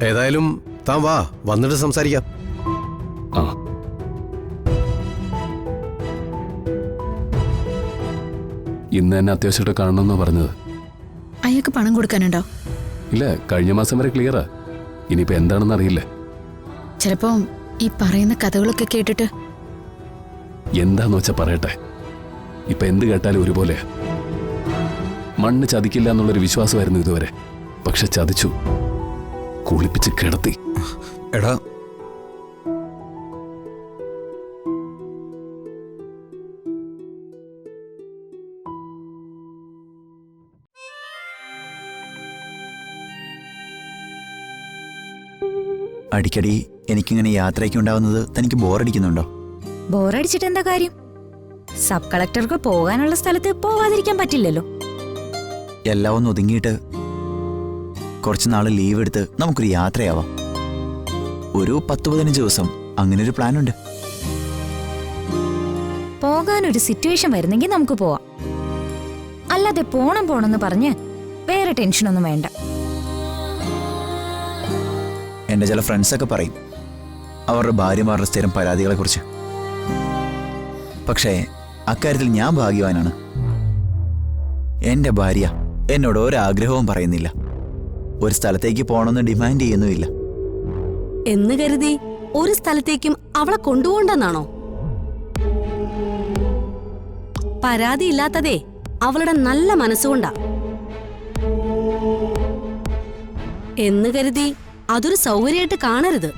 ഏതായാലും താൻ വാ, വന്നിട്ട് സംസാരിക്കാം. ആ ഇന്ന് എന്നെ അത്യാവശ്യമായിട്ട് കാണണമെന്നാ പറഞ്ഞത്. അയാൾക്ക് പണം കൊടുക്കാനുണ്ടോ? ഇല്ല, കഴിഞ്ഞ മാസം വരെ ക്ലിയറാ. ഇനിയിപ്പോ എന്താണെന്ന് അറിയില്ല. ചിലപ്പോ ഈ പറയുന്ന കഥകളൊക്കെ കേട്ടിട്ട് എന്താന്ന് വെച്ചാ പറയട്ടെ. ഇപ്പൊ എന്ത് കേട്ടാലും ഒരുപോലെ. മണ്ണ് ചതിക്കില്ല എന്നുള്ളൊരു വിശ്വാസമായിരുന്നു ഇതുവരെ. പക്ഷെ ചതിച്ചു, കുളിപ്പിച്ച് കിടത്തി. എടാ, അടിക്കടി എനിക്കിങ്ങനെ യാത്രയ്ക്ക് ഉണ്ടാവുന്നത് തനിക്ക് ബോറടിക്കുന്നുണ്ടോ? ബോറടിച്ചിട്ട് എന്താ കാര്യം? സബ് കളക്ടർക്ക് പോകാനുള്ള സ്ഥലത്ത് പോവാതിരിക്കാൻ പറ്റില്ലല്ലോ. എല്ലാം ഒന്ന് ഒതുങ്ങിയിട്ട് കുറച്ച് നാള് ലീവ് എടുത്ത് നമുക്കൊരു യാത്രയാവാം. ഒരു 10-15 ദിവസം, അങ്ങനെ ഒരു പ്ലാനുണ്ട്. പോകാനൊരു സിറ്റുവേഷൻ വരുന്നെങ്കിൽ നമുക്ക് പോവാം. അല്ലാതെ പോണെന്ന് പറഞ്ഞ് വേറെ ടെൻഷനൊന്നും വേണ്ട. എൻ്റെ ചില ഫ്രണ്ട്സൊക്കെ പറയും അവരുടെ ഭാര്യമാരുടെ സ്ഥിരം പരാതികളെക്കുറിച്ച്. പക്ഷേ അക്കാര്യത്തിൽ ഞാൻ ഭാഗ്യവാനാണ്. എൻ്റെ ഭാര്യ എന്നോട് ഒരാഗ്രഹവും പറയുന്നില്ല, ഒരു സ്ഥലത്തേക്ക് പോകണമെന്ന് ഡിമാൻഡ് ചെയ്യുന്നുമില്ല. എന്ന് കരുതി ഒരു സ്ഥലത്തേക്കും അവളെ കൊണ്ടുപോണ്ടെന്നാണോ? പരാതിയില്ലാത്തതേ അവളുടെ നല്ല മനസ്സുകൊണ്ടാ. എന്ന് കരുതി അതൊരു സൗകര്യമായിട്ട് കാണരുത്.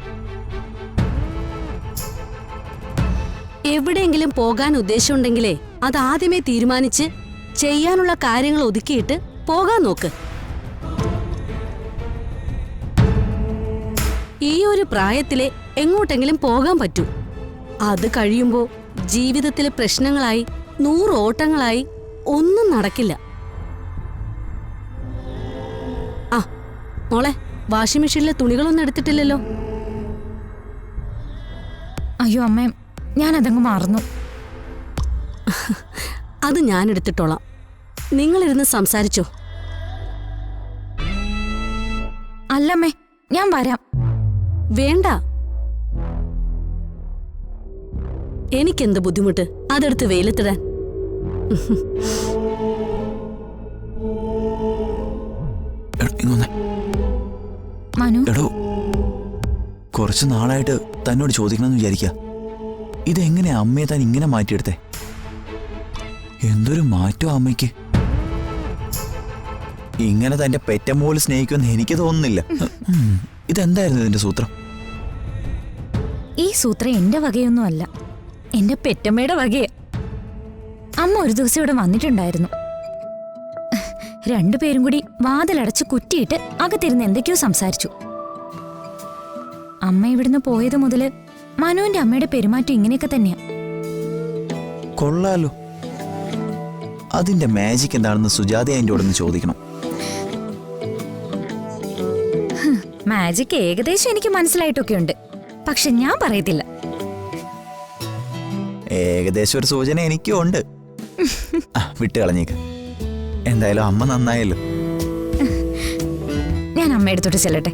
എവിടെയെങ്കിലും പോകാൻ ഉദ്ദേശമുണ്ടെങ്കിലേ അത് ആദ്യമേ തീരുമാനിച്ച് ചെയ്യാനുള്ള കാര്യങ്ങൾ ഒതുക്കിയിട്ട് പോകാൻ നോക്ക്. ഈ ഒരു പ്രായത്തിലെ എങ്ങോട്ടെങ്കിലും പോകാൻ പറ്റൂ. അത് കഴിയുമ്പോ ജീവിതത്തിലെ പ്രശ്നങ്ങളായി 100 ഓട്ടങ്ങളായി ഒന്നും നടക്കില്ല. ആ മോളെ, വാഷിംഗ് മെഷീനിലെ തുണികളൊന്നും എടുത്തിട്ടില്ലല്ലോ? അയ്യോ അമ്മേ, ഞാനതങ്ങ് മറന്നു. അത് ഞാൻ എടുത്തിട്ടോളാം. നിങ്ങളിരുന്ന് സംസാരിച്ചോ. അല്ലമ്മേ, ഞാൻ വരാം. വേണ്ട, എനിക്കെന്ത് ബുദ്ധിമുട്ട് അതെടുത്ത് വെയിലത്തിടാൻ. മനു, എടോ, കുറച്ച് നാളായിട്ട് തന്നോട് ചോദിക്കണമെന്ന് വിചാരിക്കുക, ഇതെങ്ങനെയാ അമ്മയെ താൻ ഇങ്ങനെ മാറ്റിയെടുത്തേ? എന്തൊരു മാറ്റം അമ്മയ്ക്ക്. ഇങ്ങനെ തന്റെ പെറ്റമ്മോല് സ്നേഹിക്കുമെന്ന് എനിക്ക് തോന്നുന്നില്ല. ഇതെന്തായിരുന്നു ഇതിന്റെ സൂത്രം? ഈ സൂത്രം എന്റെ വകയൊന്നും അല്ല, എന്റെ പെറ്റമ്മയുടെ വകയാ. അമ്മ ഒരു ദിവസം ഇവിടെ വന്നിട്ടുണ്ടായിരുന്നു. രണ്ടുപേരും കൂടി വാതിലടച്ച് കുറ്റിയിട്ട് അകത്തിരുന്ന് എന്തൊക്കെയോ സംസാരിച്ചു. അമ്മ ഇവിടുന്ന് പോയത് മുതല് മനുവിന്റെ അമ്മയുടെ പെരുമാറ്റം ഇങ്ങനെയൊക്കെ തന്നെയാ. കൊള്ളാലോ. അതിന്റെ മാജിക് എന്താണെന്ന് സുജാത എൻ്റെ കൂടെ ഒന്ന് ചോദിക്കണം. മാജിക് ഏകദേശം എനിക്ക് മനസ്സിലായിട്ടൊക്കെ ഉണ്ട്, പക്ഷെ ഞാൻ പറയത്തില്ല. ഏകദേശം ഒരു സൂചന എനിക്കും ഉണ്ട്. വിട്ട് കളഞ്ഞേക്ക്. എന്തായാലും അമ്മ നന്നായല്ലോ. ഞാൻ അമ്മയുടെ അടുത്തോട്ട് ചെല്ലട്ടെ.